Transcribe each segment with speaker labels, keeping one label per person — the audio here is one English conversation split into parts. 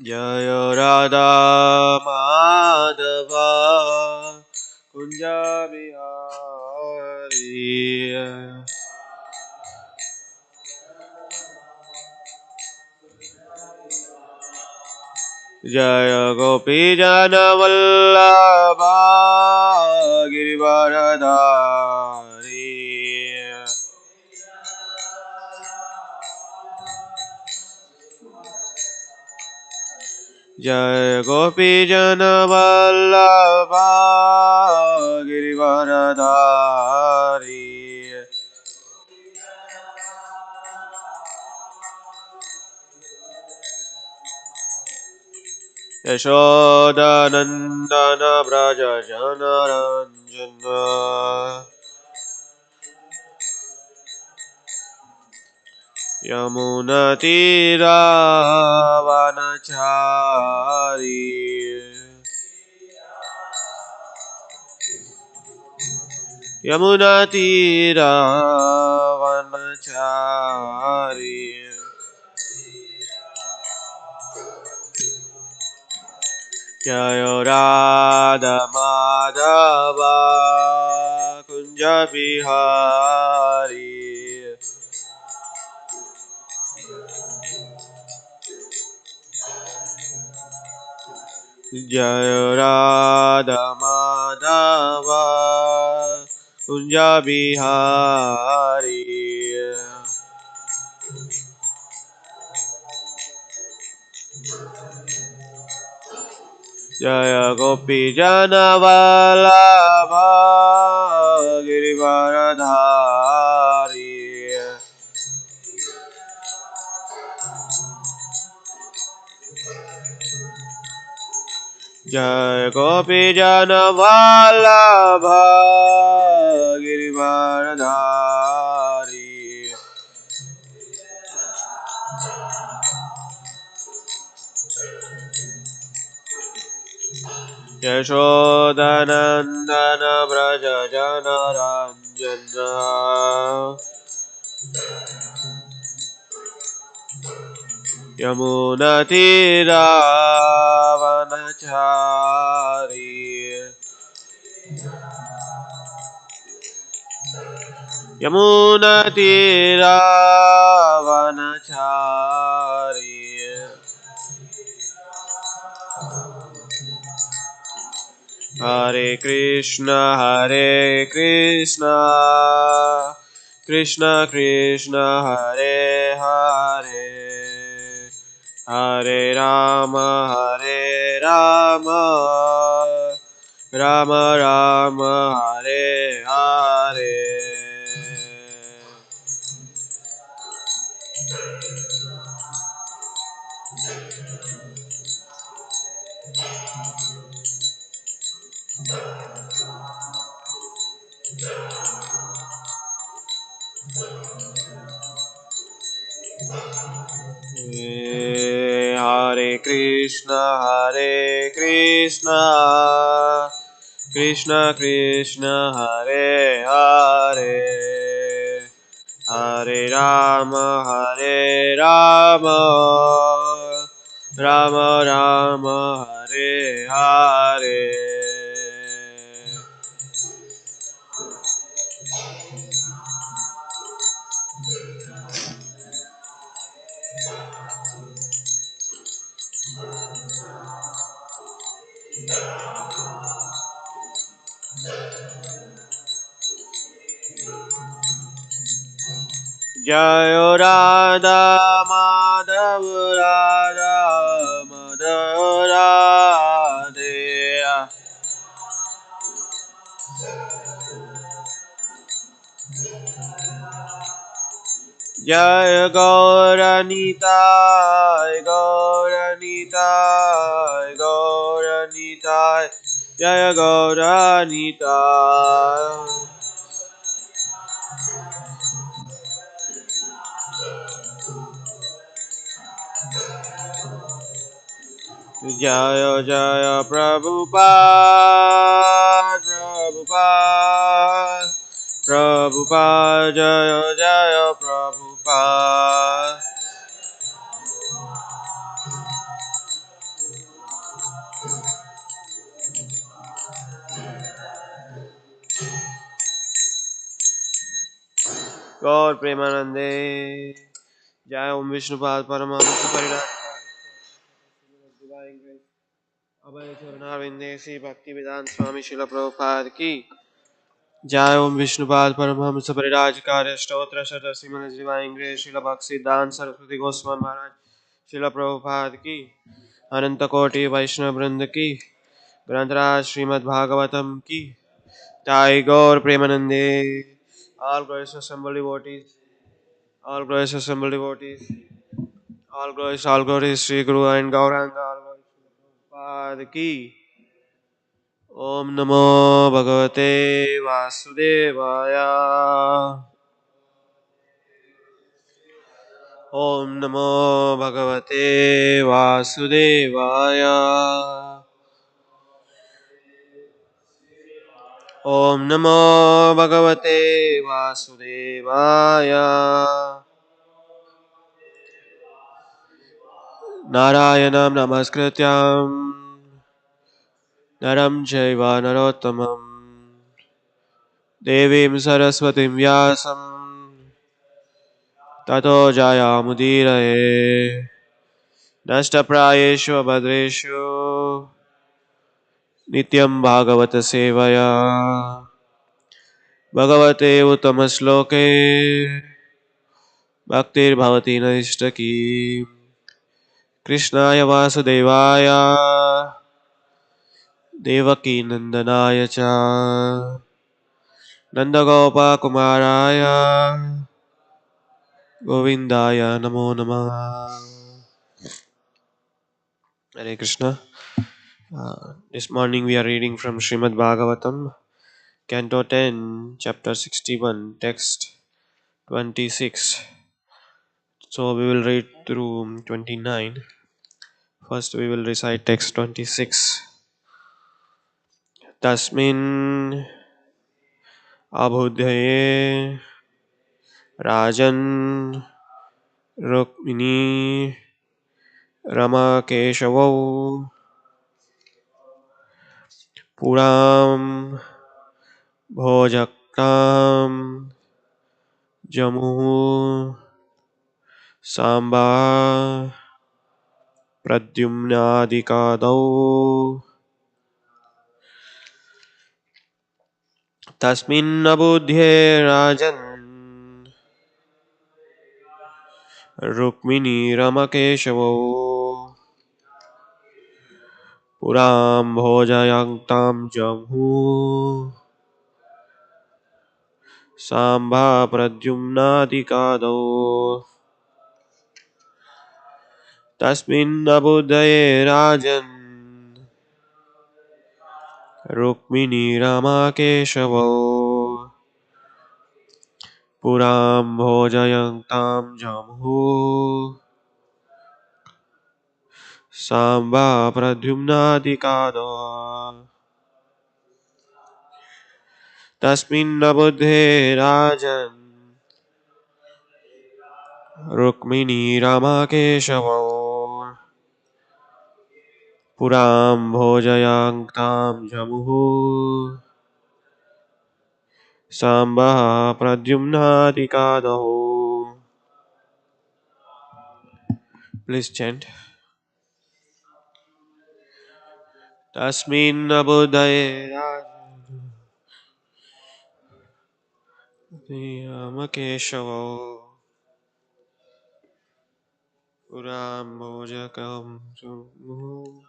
Speaker 1: Jaya Radha Madhava Kunja Bihari Jaya Gopi Jana Vallabha Girivaradhari Jaya Gopi Jana Vallabha Girivaradhari Yashoda Nandana Braja Jana Ranjana Yamuna Tira Vanachari Yamuna Tira Vanachari Jaya Radha Madhava Kunja Bihari Jaya Radha Madhava Kunja Bihari Jaya Gopi Jana Vallabha Girivaradhari Jaya Gopi Jana Vallabha Girivaradhari Yashodanandana Braja Jana Ranjana Yamuna Tira Vanachari Yamuna Tira Vanachari Hare Krishna Krishna Krishna Hare Hare Hare Rama Rama Rama Hare Hare Hare Krishna Krishna Krishna Hare Hare Hare Rama Rama Rama Hare Hare Jaya Radha Madhava Radhe Jaya Gauranitai Jaya Gauranitai Jaya Jaya Prabhupada Prabhupada, Jaya Jaya Prabhupada. Gaur Premanande, Jai Om Vishnupad Paramahamsa Pariraja Divine Grace Abhay Charanarvinde Sri Bhaktivedanta Swami Srila Prabhupada Ki Jai Om Vishnupad Paramahamsa Pariraja Stotra Shata Srimad Divine Grace Srila Bhaktivedanta Saraswati Goswami Maharaj Srila Prabhupada Ki Ananta Koti Vaishnava Vrinda Ki Grantaraj Srimad Bhagavatam Ki Jai Gaur Premanande. All glorious assembled devotees, all glorious assembled devotees, all glories, Sri Guru and Gauranga, all glories, Prabhupada Ki. Om Namo Bhagavate Vasudevaya. Om Namo Bhagavate Vasudevaya. Om Namo Bhagavate Vasudevaya. Narayanam Namaskrityam Naram Chaiva Narottamam Devim Saraswatim Vyasam Tato Jayamudiraye Nashtaprayeshu Abhadreshu Nityam Bhagavata Sevaya Bhagavate Uttamasloke Bhaktir Bhavati Naishtaki Krishnaya Vasudevaya Devaki Nandanaya Cha Nandagopa Kumaraya Govindaya Namo Namah. Hare Krishna. This morning we are reading from Srimad Bhagavatam, Canto 10, Chapter 61, Text 26. So we will read through 29. First we will recite text 26. Tasmin abhudhaye rajan rukmini rama keshavau puram bhojaktam jamu samba pradyumnadikadau tasmin abudhye rajan rukmini ramakeshavau puram bhojayantam jamu samba pradyumnadikadau tasmin abudhaye rajan rukmini ramakeshavau puram bhojayantam jamu samba pradyumnadikado tasmin abudhe rajan rukmini ramakeshavau puram bhojayantam jamu samba pradyumnadikado. Please chant. Tasmin abudhaye ramakeshavau puram bhojakam jamu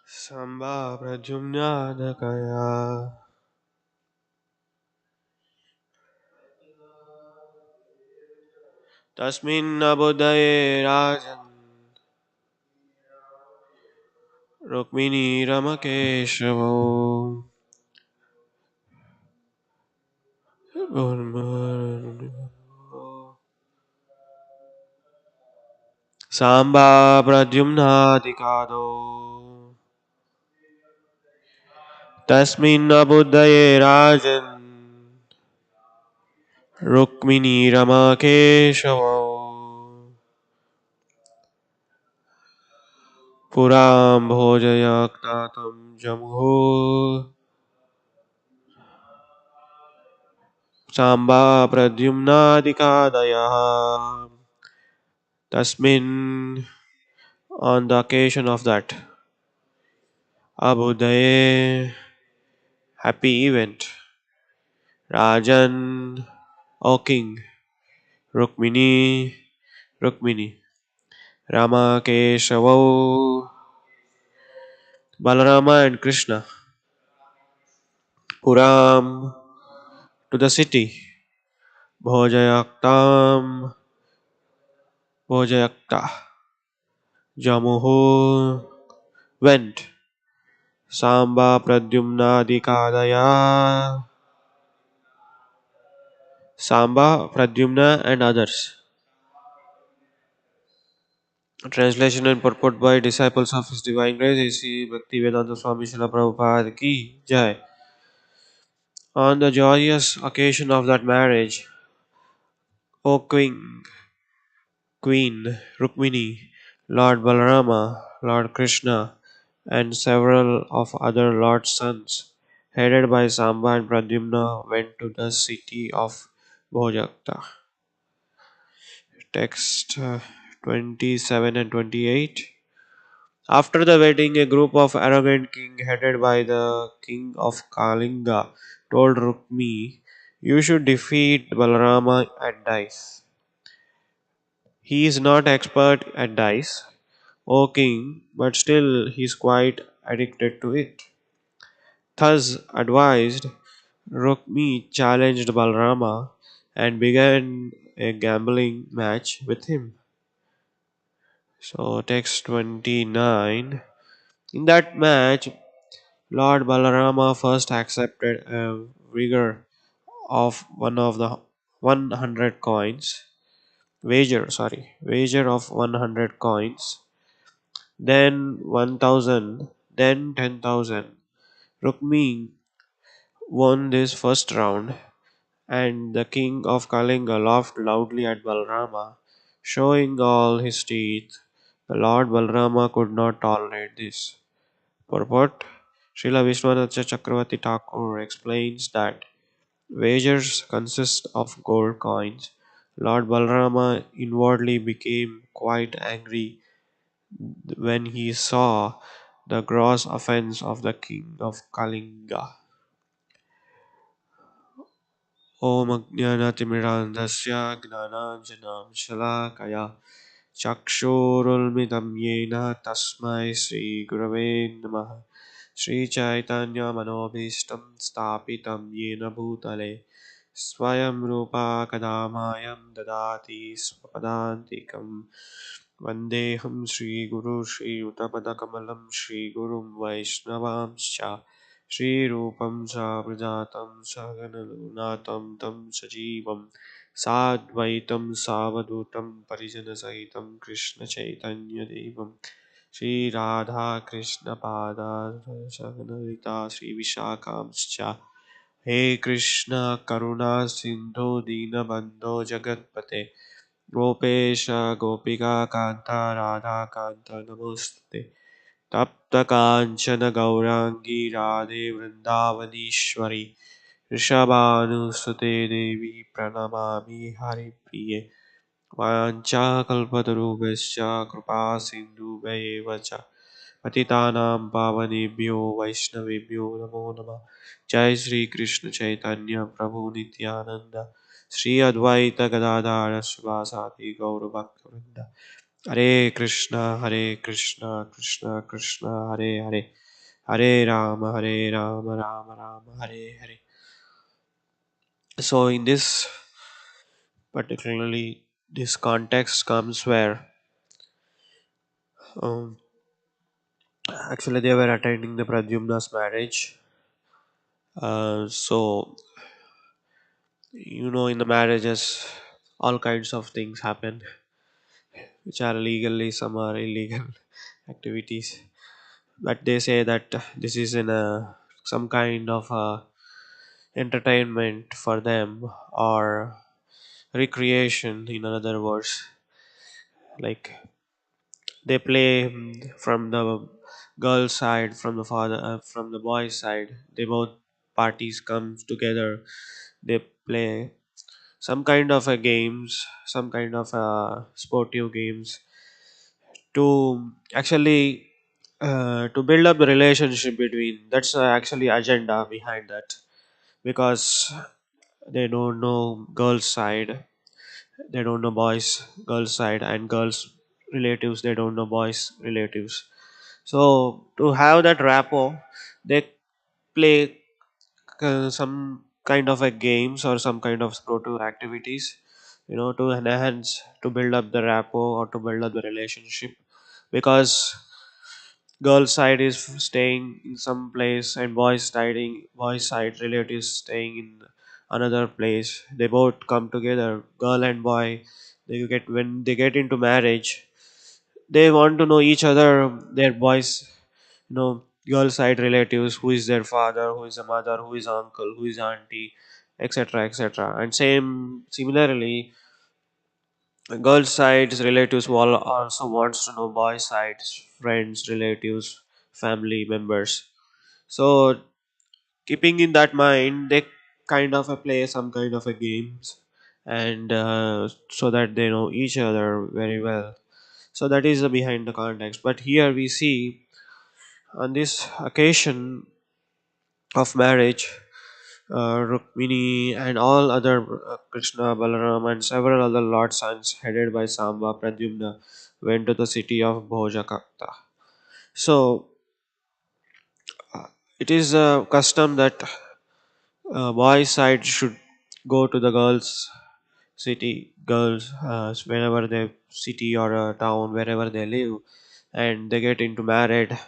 Speaker 1: samba pradyumnadakaya. Tasmin abudhaye rajan rukmini ramakeshavau samba pradyumnadikado tasmin abudhaye rajan Rukmini Rama Keshava Puram Bhojayaktatam Jamho Samba Pradyumnadikadaya. Tasmin, on the occasion of that Abhudaye happy event, Rajan, O King, Rukmini, Rukmini, Rama Keshavo, Balarama and Krishna, Puram, to the city, Bhojayaktam, Bhojayakta, Jamuhu, went, Samba Pradyumnadikadaya, Samba, Pradyumna and others. Translation and purport by disciples of His Divine Grace A.C. Bhaktivedanta Swami Srila Prabhupada Ki Jai. On the joyous occasion of that marriage, O Queen Rukmini, Lord Balarama, Lord Krishna, and several of other Lord's sons, headed by Samba and Pradyumna, went to the city of Bhojakta. Text 27 and 28. After the wedding, a group of arrogant king headed by the king of Kalinga told Rukmi, "You should defeat Balarama at dice. He is not expert at dice, O king, but still he is quite addicted to it." Thus advised, Rukmi challenged Balarama and began a gambling match with him. So text 29. In that match, Lord Balarama first accepted a of one of the 100 coins, wager of 100 coins, then 1000, then 10,000. Rukmi won this first round, and the king of Kalinga laughed loudly at Balarama, showing all his teeth. The Lord Balarama could not tolerate this. Purport: Srila Vishwanath Chakravarti Thakur explains that wagers consist of gold coins. Lord Balarama inwardly became quite angry when he saw the gross offense of the king of Kalinga. Om Ajnanatimirandasya Gnananjanam Shalakaya Chakshurulmitam Yena Tasmai Sri Gurave Namaha Sri Chaitanya Manobhishtam Stapitam Yena Bhutale Swayam Rupa Kadamayam Dadati Swapadantikam Vandeham Sri Guru Sri Utapadakamalam Sri Gurum Vaishnavamscha Sri Rupam Sabrajatam Saganalunatam Tam Sajivam Sadvaitam Savadutam Parijana Sahitam Krishna Chaitanya Devam Sri Radha Krishna Pada Saganalita Sri Vishakam He Krishna Karuna Sindhu Dina Bandho Jagatpate Gopesha Gopika Kanta Radha Kanta Namaste Tapta Kanchana Gaurangi Radhe Vrindavanishwari Rishabhanusute Devi Pranamami Hari Priye Vanchakalpatarubhascha Kripa Sindhubhayeva cha Patitanam Pavanebhyo Vaishnavebhyo Namo Namah Jai Sri Krishna Chaitanya Prabhu Nityananda Sri Advaita Gadadhara Sivasati Gaura Bhaktivinoda Hare Krishna Krishna Krishna Hare Hare Hare Rama Rama Rama Hare Hare. So in this particularly this context comes where um, actually they were attending the Pradyumna's marriage. So in the marriages all kinds of things happen which are legally, some are illegal activities, but they say that this is in a some kind of a entertainment for them, or recreation. In other words, like they play from the girl's side, from the from the boy's side. They both parties come together. They play some kind of a games, some kind of sportive games to actually to build up the relationship between. That's actually agenda behind that, because they don't know girls side, they don't know boys girls side, and girls relatives, they don't know boys relatives. So to have that rapport, they play some kind of a games or some kind of sportive activities, to enhance, to build up the rapport or to build up the relationship. Because girl side is staying in some place and boys side relatives staying in another place. They both come together, girl and boy. They get, when they get into marriage, they want to know each other, their boys, girl side relatives, who is their father, who is a mother, who is uncle, who is auntie, etc., etc. And similarly, girl side's relatives will also wants to know boy side's friends, relatives, family members. So keeping in that mind, they kind of play some kind of a games, and so that they know each other very well. So that is the behind the context. But here we see, on this occasion of marriage, Rukmini and all other Krishna, Balaram, and several other Lord sons headed by Samba, Pradyumna went to the city of Bhojakakta. So it is a custom that boys' side should go to the girls' city, girls whenever they city or a town wherever they live, and they get into married,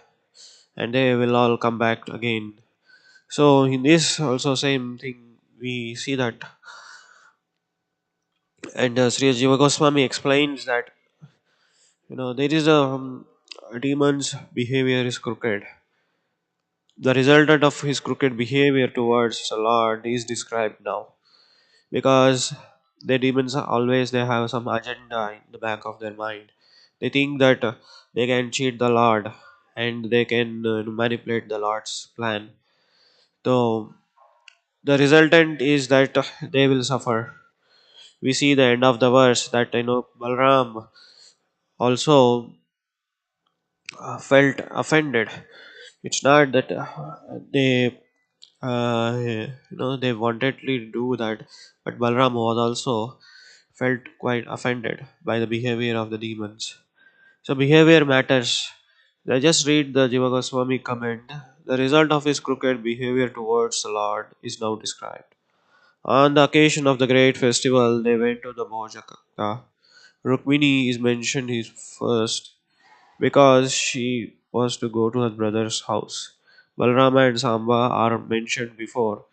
Speaker 1: and they will all come back again. So in this also same thing we see that, and Sri Jiva Goswami explains that there is a demon's behavior is crooked. The resultant of his crooked behavior towards the Lord is described now, because the demons are always, they have some agenda in the back of their mind. They think that they can cheat the Lord, and they can manipulate the Lord's plan. So the resultant is that they will suffer. We see the end of the verse that Balram also felt offended. It's not that they they wanted to do that, but Balram was also felt quite offended by the behavior of the demons. So behavior matters. I just read the Jiva Goswami comment. The result of his crooked behavior towards the Lord is now described. On the occasion of the great festival, they went to the Bhojakakta. Rukmini is mentioned his first because she was to go to her brother's house. Balrama and Samba are mentioned before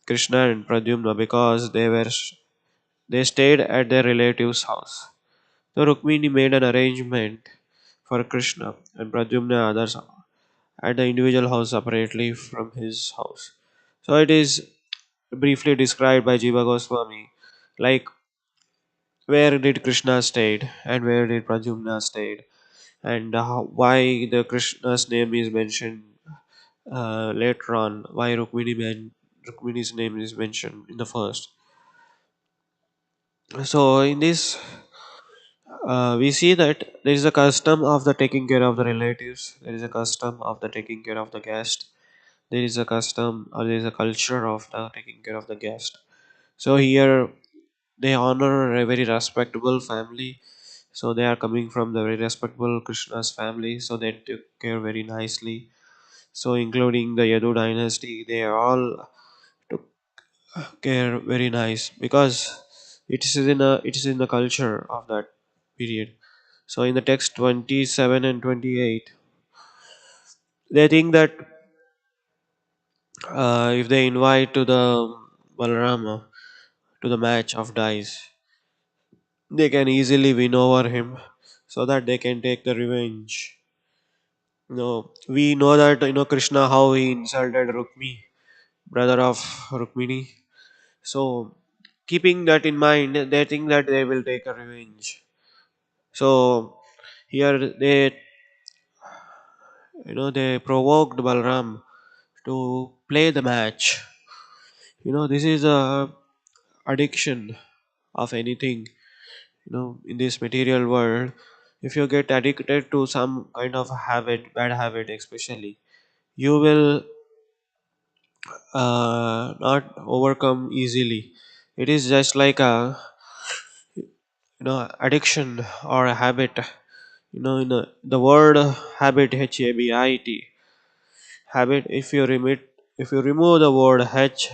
Speaker 1: Krishna and Pradyumna because they stayed at their relative's house. So Rukmini made an arrangement for Krishna and Pradyumna others at the individual house separately from his house. So it is briefly described by Jiva Goswami, like where did Krishna stayed and where did Pradyumna stayed, and why the Krishna's name is mentioned later on, why Rukmini's name is mentioned in the first. So in this, we see that there is a custom of the taking care of the relatives. There is a custom of the taking care of the guest. There is a custom, or there is a culture of the taking care of the guest. So here they honor a very respectable family. So they are coming from the very respectable Krishna's family. So they took care very nicely. So including the Yadu dynasty, they all took care very nice, because it is in the culture of that period. So in the text 27 and 28, they think that if they invite to the Balarama to the match of dice, they can easily win over him, so that they can take the revenge. We know that Krishna, how he insulted Rukmi, brother of Rukmini. So keeping that in mind, they think that they will take a revenge. So here they provoked Balram to play the match. This is a addiction of anything. In this material world, if you get addicted to some kind of habit, bad habit especially, you will not overcome easily. It is just like a addiction or a habit. In the word habit, habit, habit. If you remove the word h,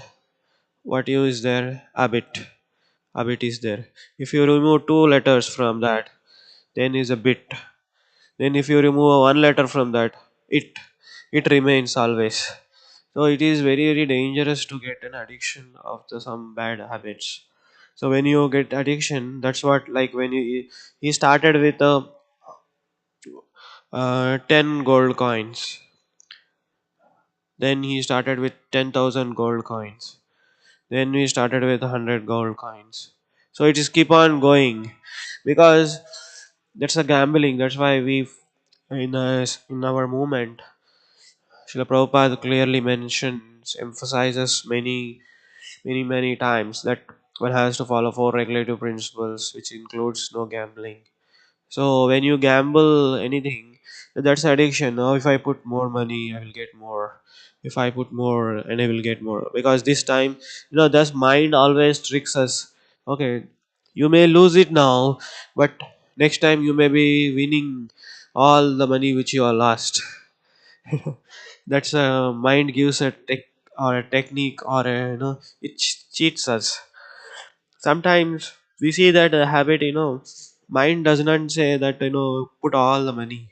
Speaker 1: what you is there? Habit is there. If you remove two letters from that, then is a bit. Then if you remove one letter from that, it it remains always. So it is very very dangerous to get an addiction of some bad habits. So when you get addiction, that's what, like when he started with 10 gold coins. Then he started with 10,000 gold coins. Then we started with 100 gold coins. So it is keep on going, because that's a gambling. That's why in our movement, Srila Prabhupada clearly mentions, emphasizes many times that one has to follow four regulative principles, which includes no gambling. So when you gamble anything, that's addiction. Now if I put more money, I will get more. If I put more, and I will get more. Because this time, this mind always tricks us. Okay, you may lose it now, but next time you may be winning all the money which you are lost. That's a mind gives a tech or a technique, or it cheats us. Sometimes we see that habit, mind does not say that, put all the money.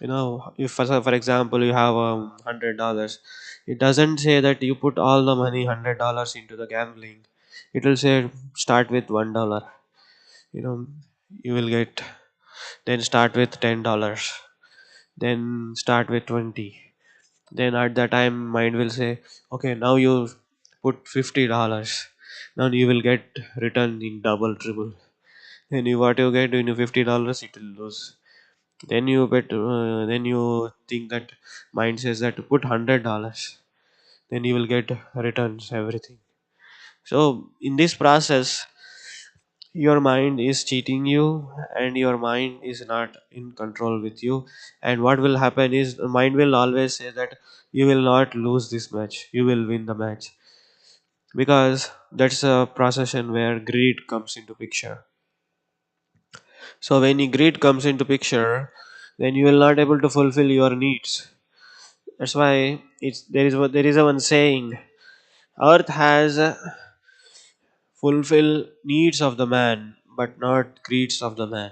Speaker 1: If for example you have $100, it doesn't say that you put all the money $100 into the gambling. It will say start with $1. you know you will get, then start with $10, then start with 20. Then at that time mind will say, okay, now you put $50. Now you will get return in double triple. Then what you get in $50, it will lose. Then you think that mind says that put $100, then you will get returns everything. So in this process, your mind is cheating you, and your mind is not in control with you. And what will happen is the mind will always say that you will not lose this match, you will win the match, because that's a procession where greed comes into picture. So when greed comes into picture, then you will not able to fulfill your needs. That's why there is a one saying: Earth has fulfill needs of the man, but not greeds of the man.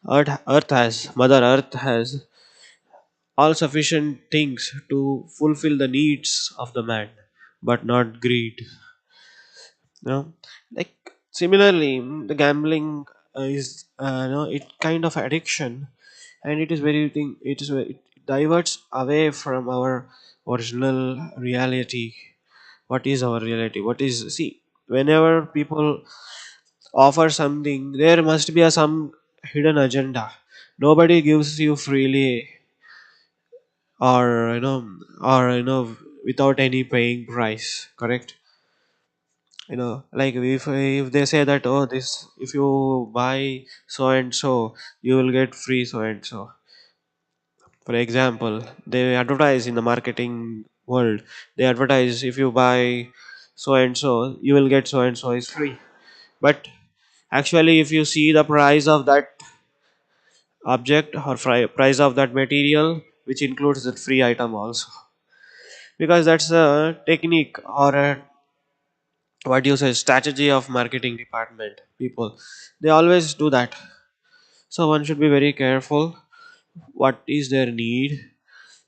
Speaker 1: Mother Earth has all sufficient things to fulfill the needs of the man, but not greed. You know, like similarly, the gambling is it kind of addiction, and it is very thing. It diverts away from our original reality. What is our reality? What is, see, whenever people offer something, there must be some hidden agenda. Nobody gives you freely, or without any paying price. Correct? Like if they say that, oh, this, if you buy so and so, you will get free so and so. For example, they advertise in the marketing world. They advertise, if you buy so and so, you will get so and so is free. But actually, if you see the price of that object, or price of that material, which includes the free item also, because that's a technique, or a, what you say, strategy of marketing department people. They always do that. So one should be very careful what is their need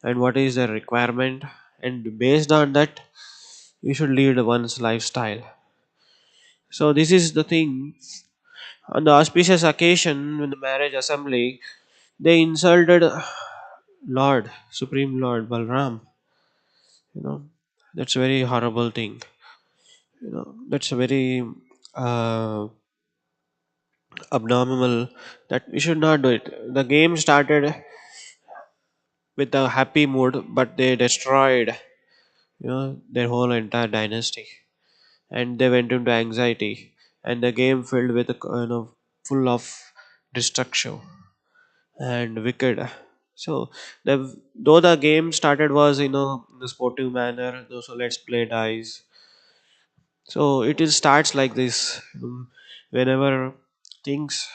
Speaker 1: and what is their requirement, and based on that you should lead one's lifestyle. So this is the thing. On the auspicious occasion when the marriage assembly, they insulted Lord, Supreme Lord Balram. you know that's a very horrible thing. That's a very uh, abnormal, that we should not do it. The game started with a happy mood, but they destroyed their whole entire dynasty, and they went into anxiety, and the game filled with full of destruction and wicked. So though the game started was in the sportive manner, so let's play dice. So it is starts like this. Whenever things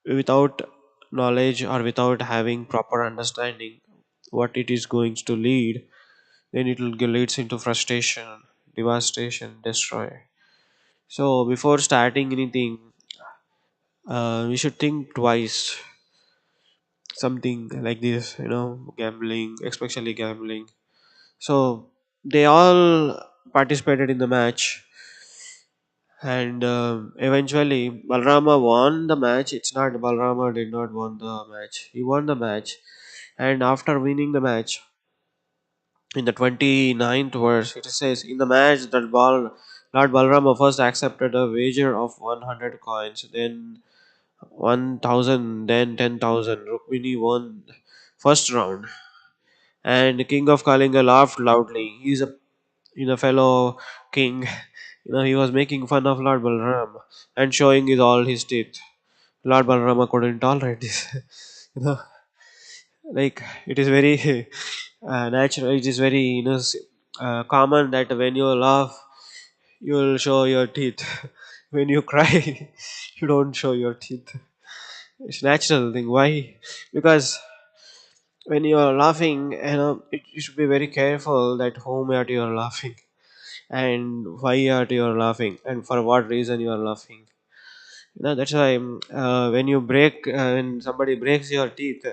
Speaker 1: without knowledge or without having proper understanding what it is going to lead, then it will leads into frustration, devastation, destroy. So before starting anything, we should think twice. Something like this, gambling, especially gambling. So they all participated in the match, and eventually Balrama won the match. It's not Balrama did not won the match. He won the match, and after winning the match, in the 29th verse, it says, in the match that Lord Balrama first accepted a wager of 100 coins, then 1000, then 10,000. Rukmini won first round, and King of Kalinga laughed loudly. He's a fellow king. He was making fun of Lord Balram and showing his all his teeth. Lord Balrama couldn't tolerate this. you know, like it is very natural. It is very common that when you laugh, you will show your teeth. When you cry, you don't show your teeth. It's natural thing. Why? Because when you are laughing, you should be very careful that whom at you are laughing, and why at you are laughing, and for what reason you are laughing. That's why when somebody breaks your teeth,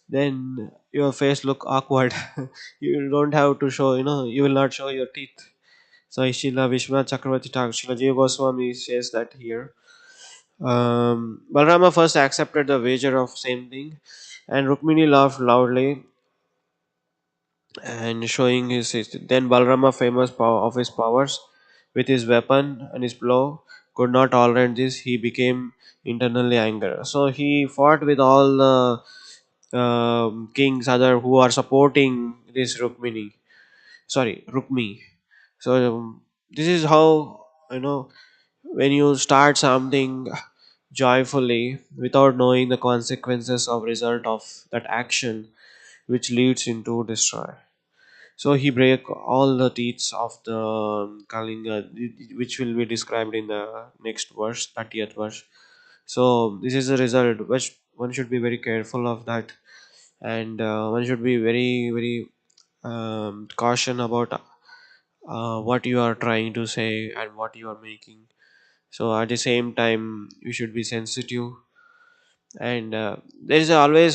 Speaker 1: then your face look awkward. You don't have to show. You will not show your teeth. So Shila Vishwanath Chakravarti Thakur, Shila Jiva Goswami says that here. Balrama first accepted the wager of same thing, and Rukmini laughed loudly and showing his. Then Balrama, famous of his powers, with his weapon and his blow, could not tolerate this. He became internally angry. So he fought with all the kings other who are supporting this Rukmini. Sorry, Rukmi. So this is how when you start something joyfully without knowing the consequences of result of that action, which leads into destroy. So he break all the teeth of the Kalinga, which will be described in the next verse, 30th verse. So this is the result, which one should be very careful of that, and one should be very very caution about what you are trying to say and what you are making. So at the same time, you should be sensitive, and there is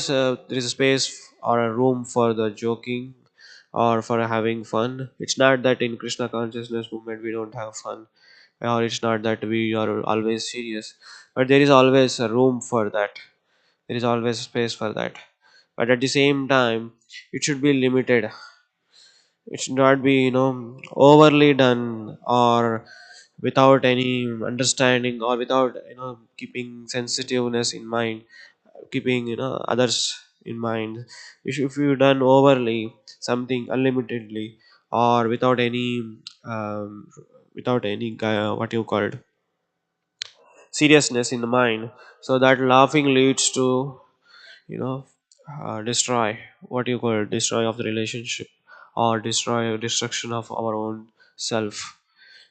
Speaker 1: a space or a room for the joking or for having fun. It's not that in Krishna consciousness movement we don't have fun, or it's not that we are always serious, but there is always a room for that. There is always space for that, but at the same time, it should be limited. It should not be overly done, or without any understanding, or without keeping sensitiveness in mind, keeping others in mind. If you done overly something unlimitedly, or um, without any what you called seriousness in the mind, so that laughing leads to you know destroy, what you call destroy of the relationship, or destruction of our own self,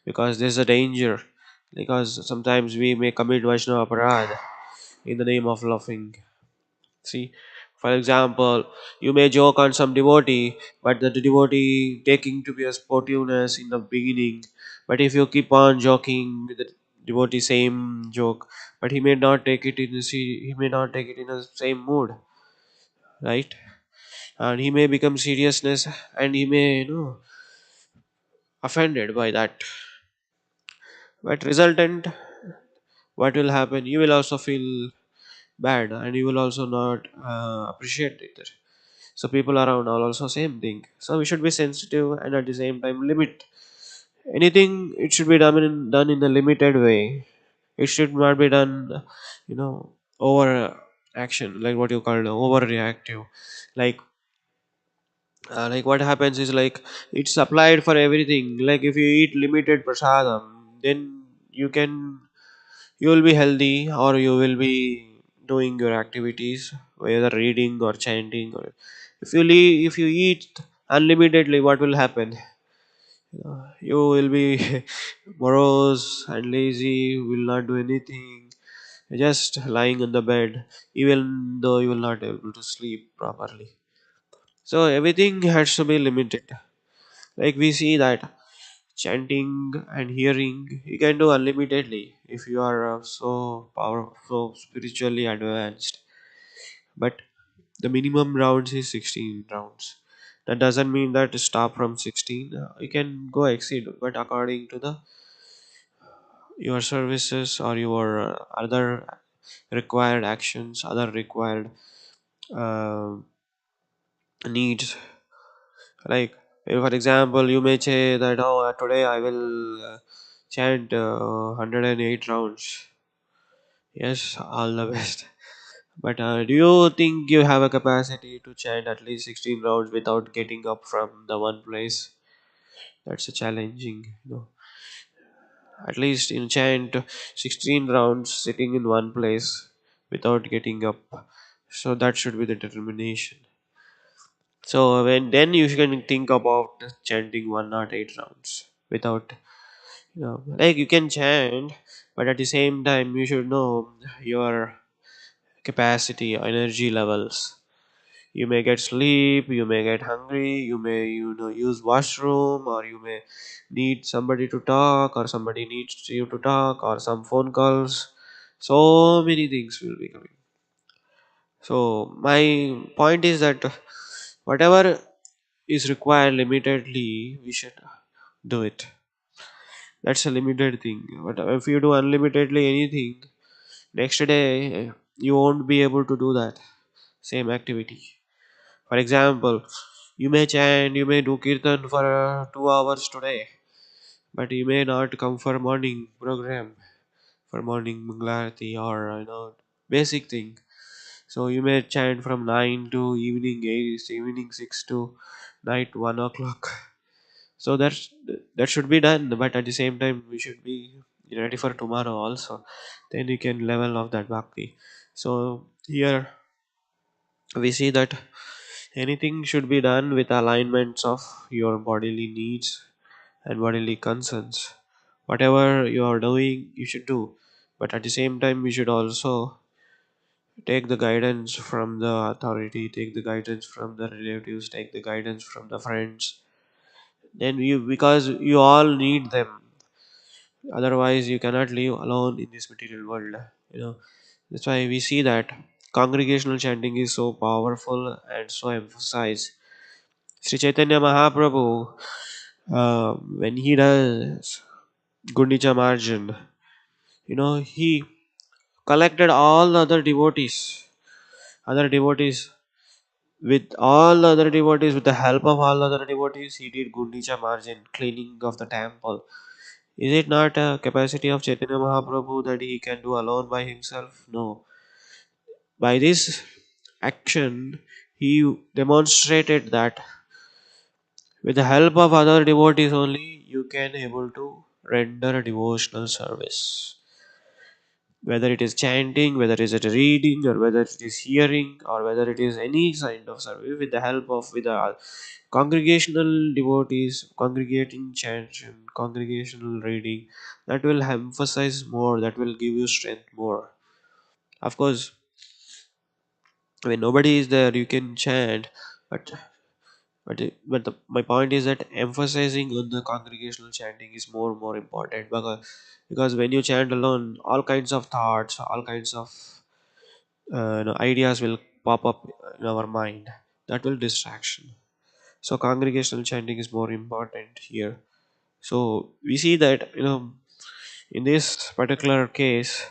Speaker 1: because there's a danger, because sometimes we may commit Vaishnava aparad in the name of laughing. See, for example, you may joke on some devotee, but the devotee taking to be a sportiveness in the beginning. But if you keep on joking with the devotee same joke, but he may not take it in the same mood, right? And he may become seriousness, and he may offended by that. But resultant, what will happen? You will also feel bad, and you will also not appreciate it. So people around are also same thing. So we should be sensitive and at the same time limit. Anything, it should be done in a limited way. It should not be done, you know, over action, like what you call overreactive. Like, like what happens is like it's applied for everything. Like if you eat limited prasadam, then you can you will be healthy, or you will be doing your activities, whether reading or chanting. Or if you eat unlimitedly, what will happen? You will be morose and lazy, will not do anything, just lying on the bed, even though you will not be able to sleep properly. So everything has to be limited. Like we see that chanting and hearing, you can do unlimitedly if you are so powerful, so spiritually advanced. But the minimum rounds is 16 rounds. That doesn't mean that to stop from 16. You can go exceed, but according to the your services or your other required actions, other required uh, needs. Like, for example, you may say that, oh, today I will chant 108 rounds. Yes, all the best. But do you think you have a capacity to chant at least 16 rounds without getting up from the one place? That's a challenging, At least in chant 16 rounds sitting in one place without getting up. So that should be the determination. So when then you can think about chanting 108 rounds without, like you can chant, but at the same time you should know your capacity, energy levels. You may get sleep, you may get hungry, you may use washroom, or you may need somebody to talk, or somebody needs you to talk, or some phone calls. So many things will be coming. So my point is that whatever is required limitedly, we should do it. That's a limited thing. But if you do unlimitedly anything, next day you won't be able to do that same activity. For example, you may chant, you may do kirtan for 2 hours today, but you may not come for morning program, for morning mangalarti, or basic thing. So you may chant from 9 to evening 8, evening 6 to night 1 o'clock. So that should be done, but at the same time we should be ready for tomorrow also. Then you can level of that bhakti. So here we see that anything should be done with alignments of your bodily needs and bodily concerns. Whatever you are doing, you should do. But at the same time, you should also take the guidance from the authority, take the guidance from the relatives, take the guidance from the friends. Then you, because you all need them. Otherwise, you cannot live alone in this material world. You know, that's why we see that congregational chanting is so powerful and so emphasized. Sri Chaitanya Mahaprabhu, when he does Gundicha Marjan, he collected all the other devotees, with the help of all other devotees, he did Gundicha Marjan, cleaning of the temple. Is it not a capacity of Chaitanya Mahaprabhu that he can do alone by himself? No. By this action, he demonstrated that with the help of other devotees only, you can able to render a devotional service. Whether it is chanting, whether it is reading, or whether it is hearing, or whether it is any kind of service, with the help of with the congregational devotees, congregating chant and congregational reading, that will emphasize more, that will give you strength more. Of course, when nobody is there, you can chant, but my point is that emphasizing on the congregational chanting is more important, because when you chant alone, all kinds of thoughts, all kinds of ideas will pop up in our mind. That will distraction. So congregational chanting is more important here. So we see that in this particular case,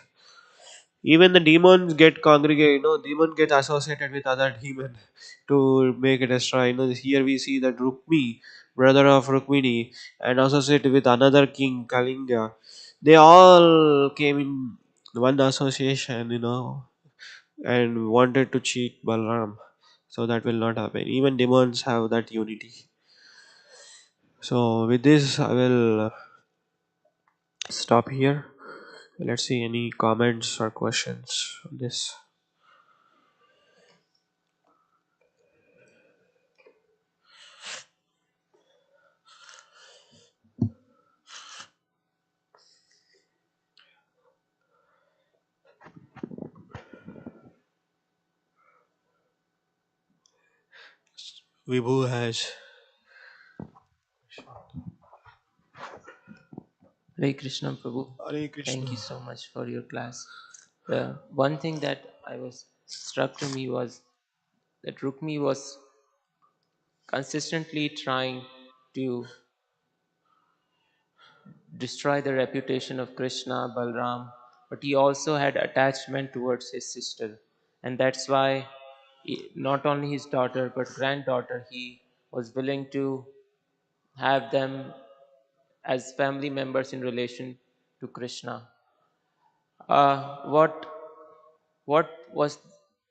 Speaker 1: even the demons get congregate. Demon get associated with other demon to make it destroy. Here we see that Rukmi. brother of Rukmini, and associated with another king, Kalinga. They all came in one association, and wanted to cheat Balram. So that will not happen. Even demons have that unity. So with this, I will stop here. Let's see any comments or questions on this. Vibhu has.
Speaker 2: Hare Krishna Prabhu.
Speaker 1: Hare Krishna.
Speaker 2: Thank you so much for your class. The one thing that I was struck to me was that Rukmi was consistently trying to destroy the reputation of Krishna, Balram, but he also had attachment towards his sister. And that's why not only his daughter but granddaughter, he was willing to have them as family members in relation to Krishna. What what was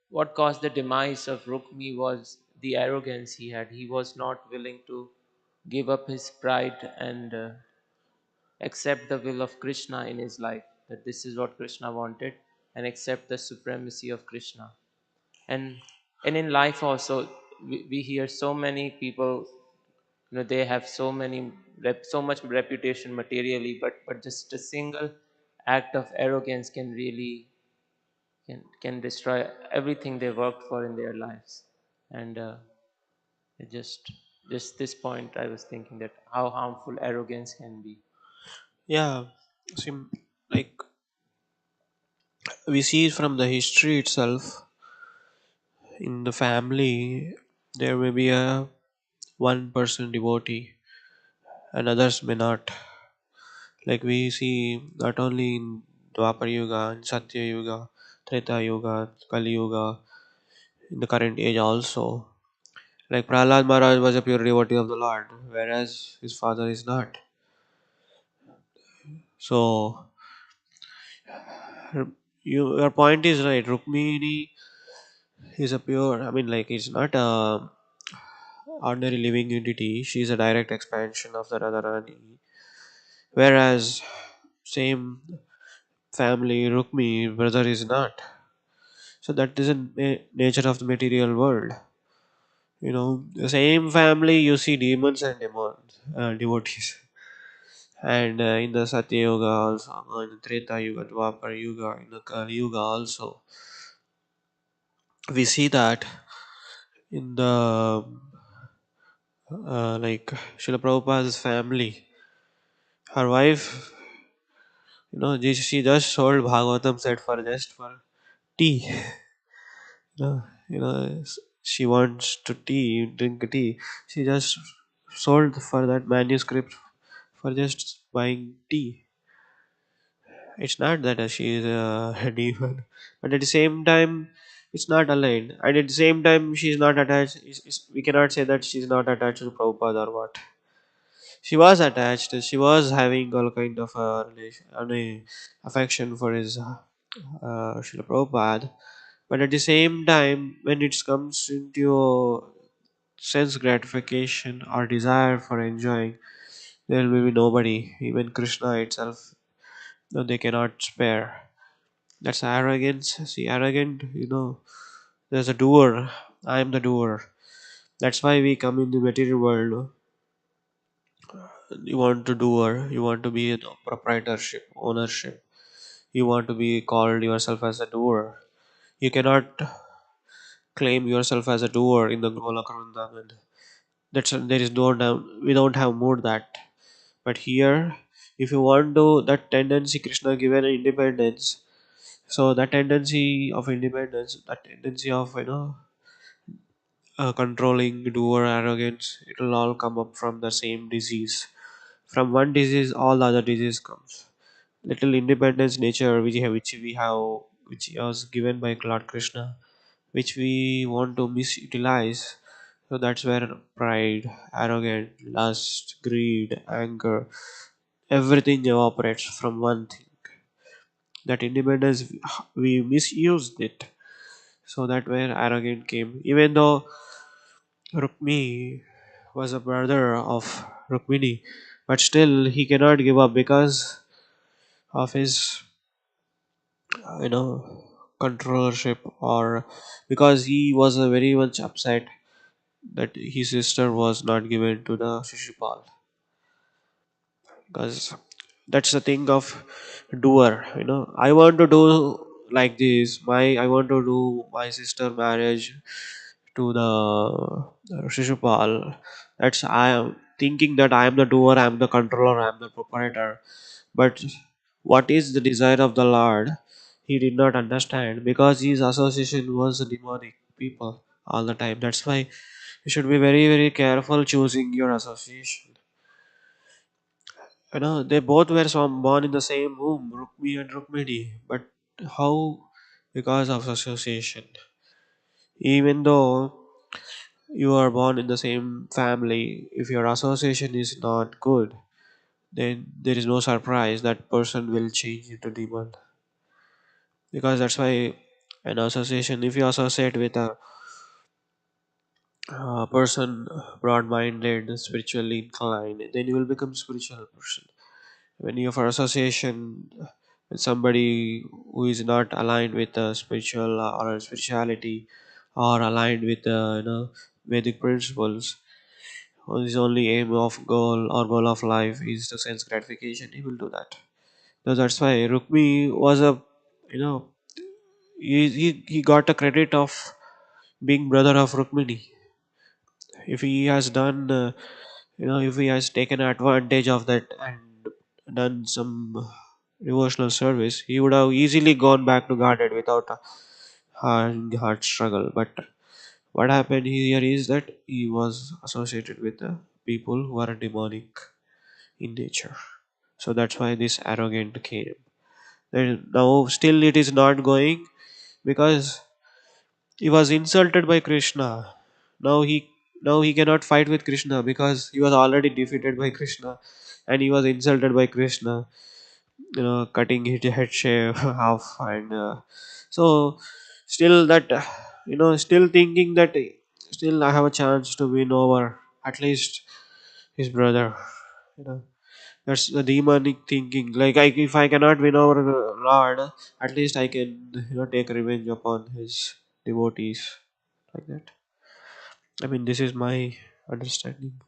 Speaker 2: what caused the demise of Rukmi was the arrogance he had. He was not willing to give up his pride and accept the will of Krishna in his life. That this is what Krishna wanted, and accept the supremacy of Krishna. And in life also, we hear so many people. They have so much reputation materially, but just a single act of arrogance can really can destroy everything they worked for in their lives. And it just this point I was thinking that how harmful arrogance can be.
Speaker 1: Yeah, sim- like we see from the history itself, in the family, there may be a one person devotee, and others may not. Like we see not only in Dwapar Yuga, in Satya Yuga, Treta Yuga, Kali Yuga, in the current age also. Like Prahlad Maharaj was a pure devotee of the Lord, whereas his father is not. So, your point is right. Rukmini is a pure. I mean, like it's not a ordinary living entity. She is a direct expansion of the Radharani. Whereas same family, Rukmi brother is not. So that is a nature of the material world. The same family you see demons and demons, devotees. And in the Satya Yuga also, in the Treta Yuga, Dwapar Yuga, in the Kali Yuga also, we see that in the like Srila Prabhupada's family, her wife, she just sold Bhagavatam set for just for tea. She wants to drink tea. She just sold for that manuscript for just buying tea. It's not that she is a demon, but at the same time, it's not aligned. And at the same time, she's not attached. We cannot say that she's not attached to Prabhupada or what. She was attached. She was having all kind of a relation, affection for his Srila Prabhupada. But at the same time, when it comes into sense gratification or desire for enjoying, there will be nobody. Even Krishna itself, no, they cannot spare. That's arrogance. See, arrogant, there's a doer. I am the doer. That's why we come in the material world. You want to doer. You want to be a proprietorship, ownership. You want to be called yourself as a doer. You cannot claim yourself as a doer in the Golaka Vrindavan. There is no doubt. We don't have more that. But here, if you want to, that tendency Krishna given independence. So that tendency of independence, that tendency of controlling, doer, arrogance, it will all come up from the same disease. From one disease, all other disease comes. Little independence nature which was given by Lord Krishna, which we want to misutilize. So that's where pride, arrogance, lust, greed, anger, everything evaporates from one thing. That independence, we misused it. So that where arrogance came. Even though Rukmi was a brother of Rukmini, but still he cannot give up because of his, you know, controllership, or because he was very much upset that his sister was not given to the Shishupal. Because that's the thing of doer, I want to do like this, I want to do my sister marriage to the Shishupal. That's I am thinking that I am the doer, I am the controller, I am the proprietor. But what is the desire of the Lord? He did not understand because his association was demonic people all the time. That's why you should be very, very careful choosing your association. They both were born in the same womb, Rukmi and Rukmini. But how? Because of association. Even though you are born in the same family, if your association is not good, then there is no surprise that person will change into demon. Because that's why an association, if you associate with a person broad-minded, spiritually inclined, then you will become spiritual person. When you have association with somebody who is not aligned with spiritual or spirituality, or aligned with Vedic principles, his only aim of goal of life is the sense gratification, he will do that. So that's why Rukmi was a, you know he got a credit of being brother of Rukmini. If he has done if he has taken advantage of that and done some devotional service, he would have easily gone back to Godhead without a hard struggle. But what happened here is that he was associated with the people who are demonic in nature. So that's why this arrogant came. And now still it is not going because he was insulted by Krishna. Now he cannot fight with Krishna because he was already defeated by Krishna, and he was insulted by Krishna. Cutting his head shave half, and so still that still thinking that still I have a chance to win over at least his brother. You know that's the demonic thinking. Like if I cannot win over Lord, at least I can take revenge upon his devotees, like that. I mean, this is my understanding.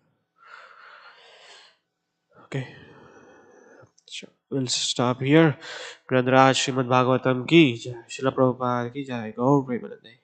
Speaker 1: Okay, sure. We'll stop here. Grandraj Srimad Bhagavatam ki jai. Srila Prabhupada ki jai. Gaur Premanande.